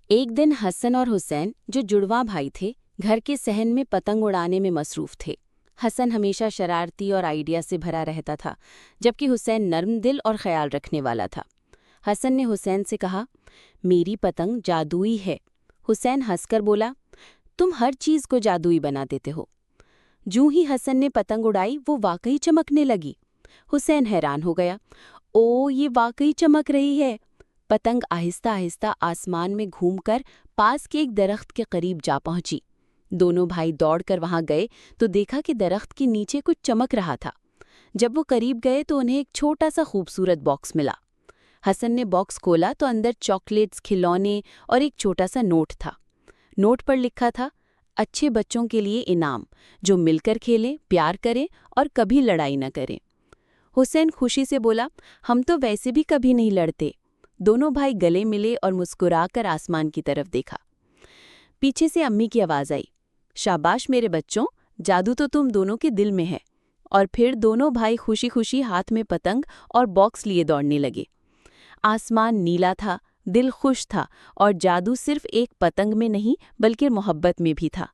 एक दिन हसन और हुसैन, जो जुड़वा भाई थे, घर के सहन में पतंग उड़ाने में मसरूफ थे। हसन हमेशा शरारती और आइडिया से भरा रहता था, जबकि हुसैन नर्म दिल और ख्याल रखने वाला था। हसन ने हुसैन से कहा, मेरी पतंग जादुई है। हुसैन हंसकर बोला, तुम हर चीज को जादुई बना देते हो। जूं ही हसन ने पतंग उड़ाई, वो वाकई चमकने लगी। हुसैन हैरान हो गया, ओ ये वाकई चमक रही है। पतंग आहिस्ता आहिस्ता आसमान में घूमकर पास के एक दरख्त के करीब जा पहुंची। दोनों भाई दौड़कर वहां गए तो देखा कि दरख्त के नीचे कुछ चमक रहा था। जब वो करीब गए तो उन्हें एक छोटा सा खूबसूरत बॉक्स मिला। हसन ने बॉक्स खोला तो अंदर चॉकलेट्स, खिलौने और एक छोटा सा नोट था। नोट पर लिखा था, अच्छे बच्चों के लिए इनाम, जो मिलकर खेलें, प्यार करें और कभी लड़ाई न करें। हुसैन खुशी से बोला, हम तो वैसे भी कभी नहीं लड़ते। दोनों भाई गले मिले और मुस्कुराकर आसमान की तरफ देखा। पीछे से अम्मी की आवाज़ आई, शाबाश मेरे बच्चों, जादू तो तुम दोनों के दिल में है। और फिर दोनों भाई खुशी खुशी हाथ में पतंग और बॉक्स लिए दौड़ने लगे। आसमान नीला था, दिल खुश था और जादू सिर्फ एक पतंग में नहीं बल्कि मोहब्बत में भी था।